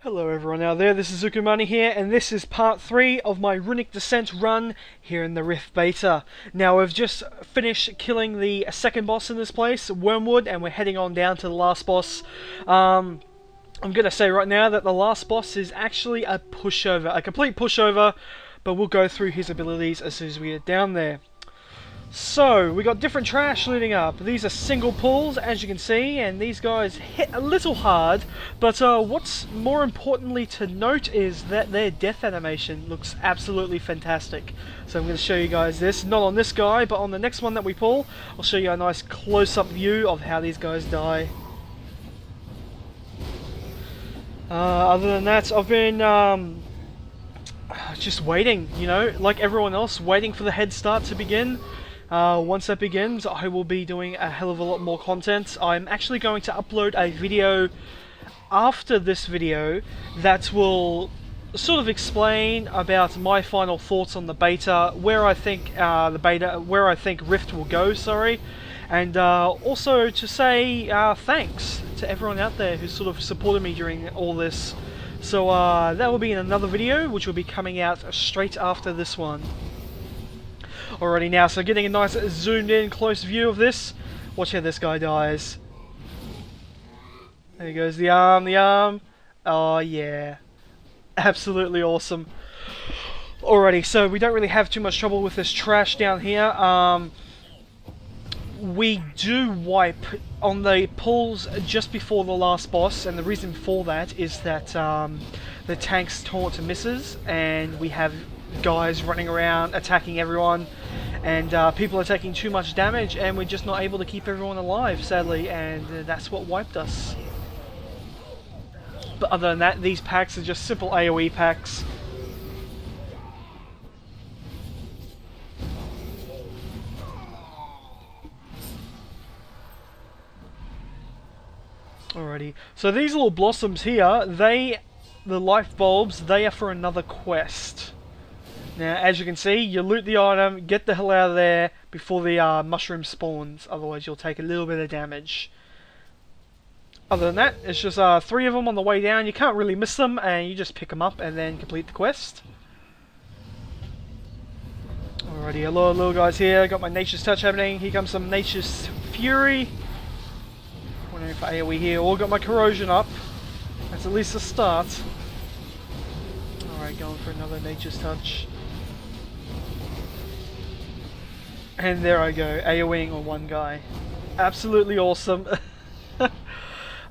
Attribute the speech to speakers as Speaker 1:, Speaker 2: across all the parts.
Speaker 1: Hello everyone out there, this is Zukumani here, and this is part 3 of my Runic Descent run here in the Rift Beta. Now we've just finished killing the second boss in this place, Wormwood, and we're heading on down to the last boss. I'm gonna say right now that the last boss is actually a pushover, a complete pushover, but we'll go through his abilities as soon as we get down there. So, we got different trash leading up. These are single pulls, as you can see, and these guys hit a little hard, but what's more importantly to note is that their death animation looks absolutely fantastic. So I'm going to show you guys this, not on this guy, but on the next one that we pull. I'll show you a nice close-up view of how these guys die. Other than that, I've been just waiting, you know, like everyone else, waiting for the head start to begin. Once that begins, I will be doing a hell of a lot more content. I'm actually going to upload a video after this video that will sort of explain about my final thoughts on the beta, where I think Rift will go, sorry, and also to say thanks to everyone out there who sort of supported me during all this. So that will be in another video, which will be coming out straight after this one. Alrighty now, so getting a nice zoomed in close view of this. Watch how this guy dies. There goes the arm. Oh yeah. Absolutely awesome. Alrighty, so we don't really have too much trouble with this trash down here. We do wipe on the pulls just before the last boss, and the reason for that is that the tank's taunt misses, and we have guys running around attacking everyone, and people are taking too much damage, and we're just not able to keep everyone alive, sadly, and that's what wiped us. But other than that, these packs are just simple AoE packs. Alrighty, so these little blossoms here, the life bulbs, they are for another quest. Now, as you can see, you loot the item, get the hell out of there before the mushroom spawns, otherwise you'll take a little bit of damage. Other than that, it's just 3 of them on the way down. You can't really miss them, and you just pick them up and then complete the quest. Alrighty, hello little guys here, got my Nature's Touch happening. Here comes some Nature's Fury. Wondering for AoE here, or got my Corrosion up. That's at least a start. Alright, going for another Nature's Touch. And there I go, AoEing on one guy. Absolutely awesome.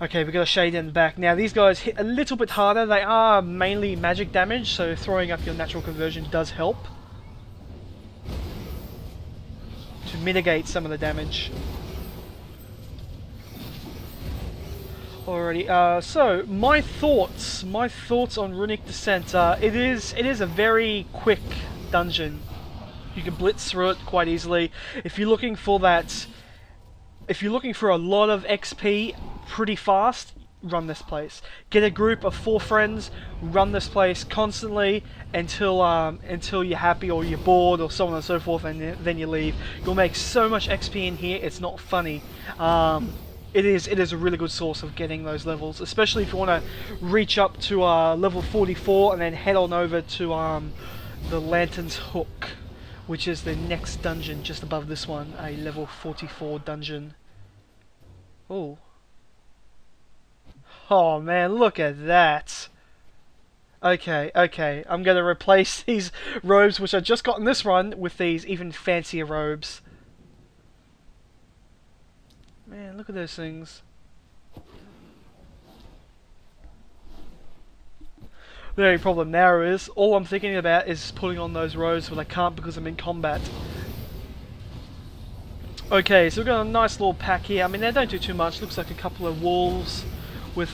Speaker 1: Okay, we got a shade in the back. Now these guys hit a little bit harder. They are mainly magic damage, so throwing up your natural conversion does help to mitigate some of the damage. Alrighty, so my thoughts on Runic Descent. It is a very quick dungeon. You can blitz through it quite easily. If you're looking for that, if you're looking for a lot of XP pretty fast, run this place. Get a group of 4 friends, run this place constantly until you're happy or you're bored or so on and so forth, and then you leave. You'll make so much XP in here, it's not funny. It is a really good source of getting those levels, especially if you want to reach up to level 44 and then head on over to the Lantern's Hook, which is the next dungeon just above this one, a level 44 dungeon. Oh. Oh man, look at that. Okay, I'm going to replace these robes, which I just got in this run, with these even fancier robes. Man, look at those things. The only problem now is, all I'm thinking about is putting on those robes, but I can't because I'm in combat. Okay, so we've got a nice little pack here. I mean, they don't do too much. Looks like a couple of wolves with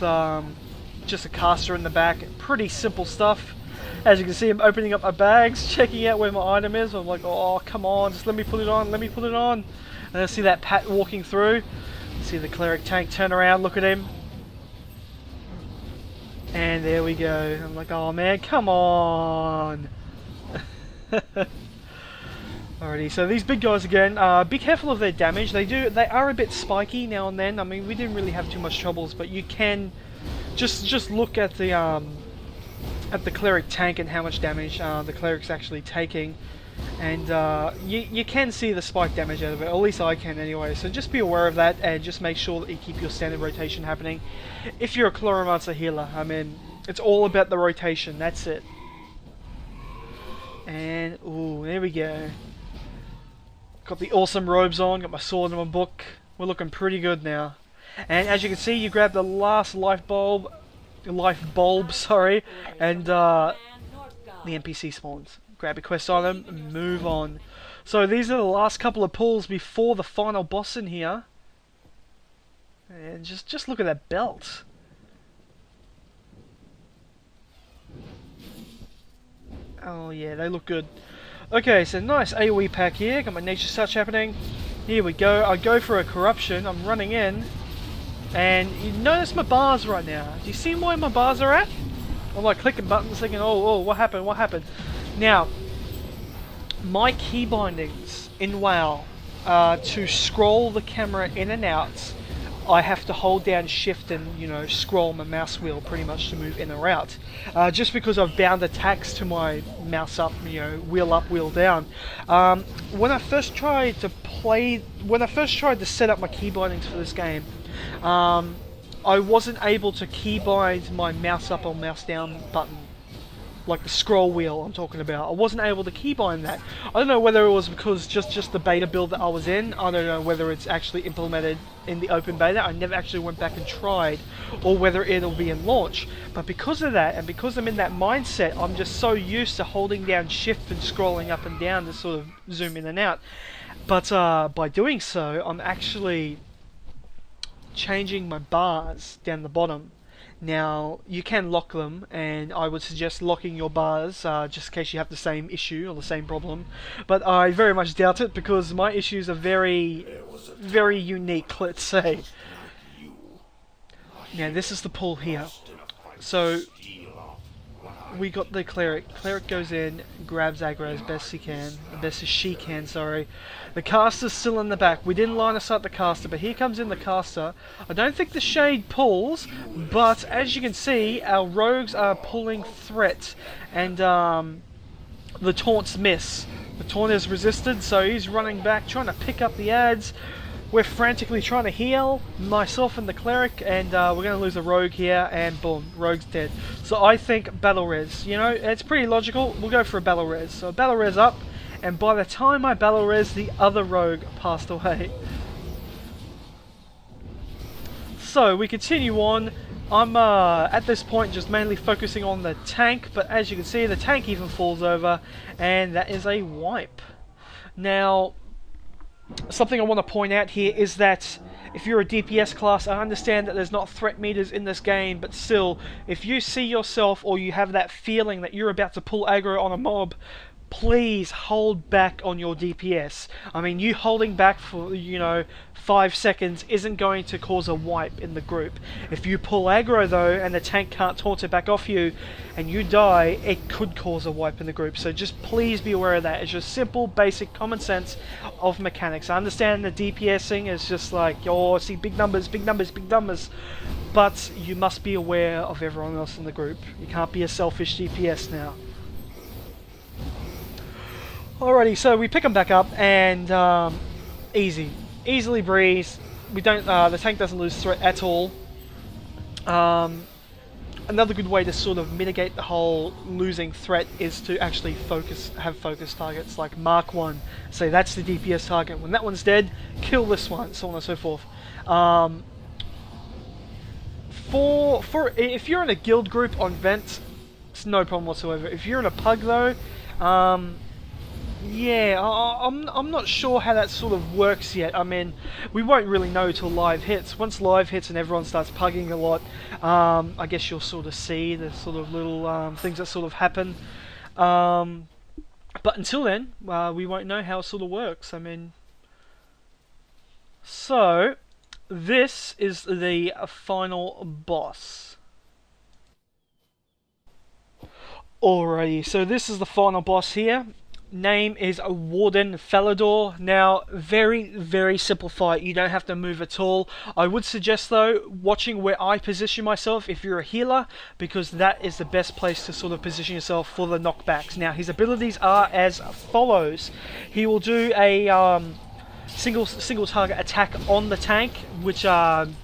Speaker 1: just a caster in the back. Pretty simple stuff. As you can see, I'm opening up my bags, checking out where my item is. I'm like, oh, come on, just let me put it on, let me put it on. And I see that Pat walking through. See the cleric tank turn around, look at him. And there we go. I'm like, oh man, come on. Alrighty, so these big guys again, be careful of their damage. They are a bit spiky now and then. I mean, we didn't really have too much troubles, but you can Just look at the cleric tank and how much damage the cleric's actually taking, and you can see the spike damage out of it, or at least I can anyway, so just be aware of that and just make sure that you keep your standard rotation happening. If you're a Chloromancer healer, I mean, it's all about the rotation, that's it. And, ooh, there we go. Got the awesome robes on, got my sword in my book, we're looking pretty good now. And as you can see, you grab the last life bulb, sorry, and the NPC spawns. Grab a quest item, and move on. So these are the last couple of pulls before the final boss in here. And just look at that belt. Oh yeah, they look good. Okay, so nice AoE pack here. Got my Nature's Touch happening. Here we go. I go for a corruption. I'm running in. And you notice my bars right now. Do you see where my bars are at? I'm like clicking buttons thinking, oh, what happened, what happened? Now, my key bindings in WoW, to scroll the camera in and out, I have to hold down shift and, you know, scroll my mouse wheel pretty much to move in or out. Just because I've bound attacks to my mouse up, you know, wheel up, wheel down. When I first tried to set up my key bindings for this game, I wasn't able to keybind my mouse up or mouse down button, like the scroll wheel I'm talking about. I wasn't able to keybind that. I don't know whether it was because just the beta build that I was in. I don't know whether it's actually implemented in the open beta. I never actually went back and tried, or whether it'll be in launch. But because of that, and because I'm in that mindset, I'm just so used to holding down shift and scrolling up and down to sort of zoom in and out. But by doing so, I'm actually changing my bars down the bottom. Now, you can lock them, and I would suggest locking your bars just in case you have the same issue or the same problem. But I very much doubt it, because my issues are very, very unique, let's say. Now, this is the pull here. So, we got the cleric. Cleric goes in, grabs aggro as best he can, best as she can, sorry. The caster's still in the back. We didn't line of sight the caster, but here comes in the caster. I don't think the shade pulls, but as you can see, our rogues are pulling threat, and the taunts miss. The taunt is resisted, so he's running back, trying to pick up the ads. We're frantically trying to heal, myself and the cleric, and we're going to lose a rogue here, and boom, rogue's dead. So I think battle res, you know, it's pretty logical. We'll go for a battle res. So battle res up, and by the time I battle res, the other rogue passed away. So we continue on. I'm at this point just mainly focusing on the tank, but as you can see, the tank even falls over, and that is a wipe. Now, something I want to point out here is that if you're a DPS class, I understand that there's not threat meters in this game, but still, if you see yourself or you have that feeling that you're about to pull aggro on a mob, please hold back on your DPS. I mean, you holding back for, you know, 5 seconds isn't going to cause a wipe in the group. If you pull aggro though, and the tank can't taunt it back off you, and you die, it could cause a wipe in the group. So just please be aware of that. It's just simple, basic, common sense of mechanics. I understand the DPSing is just like, oh, see, big numbers, big numbers, big numbers. But you must be aware of everyone else in the group. You can't be a selfish DPS now. Alrighty, so we pick them back up, and easily breeze. We don't. The tank doesn't lose threat at all. Another good way to sort of mitigate the whole losing threat is to actually have focus targets, like mark one. Say that's the DPS target. When that one's dead, kill this one, so on and so forth. If you're in a guild group on vent, it's no problem whatsoever. If you're in a pug though, yeah, I'm not sure how that sort of works yet. I mean, we won't really know till live hits. Once live hits and everyone starts pugging a lot, I guess you'll sort of see the sort of little things that sort of happen. But until then, we won't know how it sort of works. I mean, so this is the final boss. Alrighty, so this is the final boss here. name is Warden Falador. Now, very simple fight. You don't have to move at all. I would suggest though, watching where I position myself if you're a healer, because that is the best place to sort of position yourself for the knockbacks. Now, his abilities are as follows. He will do a single target attack on the tank, which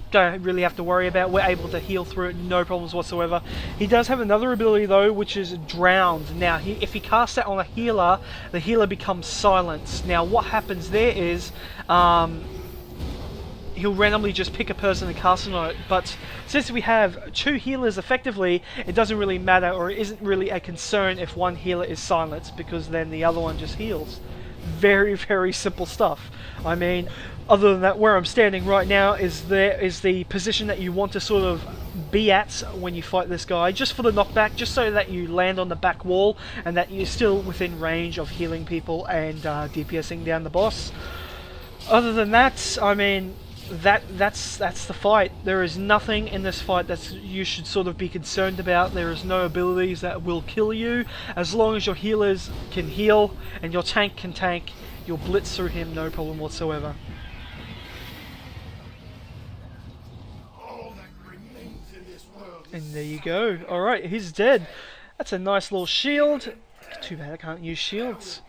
Speaker 1: don't really have to worry about. We're able to heal through it, no problems whatsoever. He does have another ability though, which is Drowned. Now, if he casts that on a healer, the healer becomes silenced. Now, what happens there is he'll randomly just pick a person and cast it on it, but since we have 2 healers effectively, it doesn't really matter, or it isn't really a concern if one healer is silenced, because then the other one just heals. Very simple stuff. I mean, other than that, where I'm standing right now is the position that you want to sort of be at when you fight this guy, just for the knockback, just so that you land on the back wall and that you're still within range of healing people and DPSing down the boss. Other than that, I mean, that's the fight. There is nothing in this fight that you should sort of be concerned about. There is no abilities that will kill you. As long as your healers can heal and your tank can tank, you'll blitz through him no problem whatsoever. And there you go. Alright, he's dead. That's a nice little shield. Too bad I can't use shields.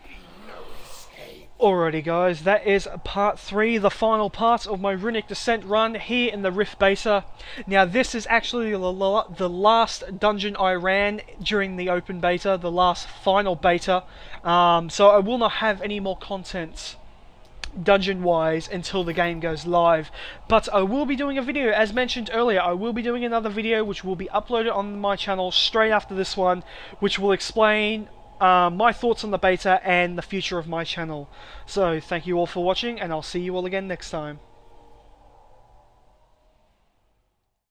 Speaker 1: Alrighty guys, that is part 3, the final part of my Runic Descent run here in the Rift Beta. Now this is actually the last dungeon I ran during the open beta, the last final beta. So I will not have any more content dungeon wise until the game goes live, but I will be doing a video, as mentioned earlier. I will be doing another video which will be uploaded on my channel straight after this one, which will explain my thoughts on the beta and the future of my channel. So thank you all for watching, and I'll see you all again next time.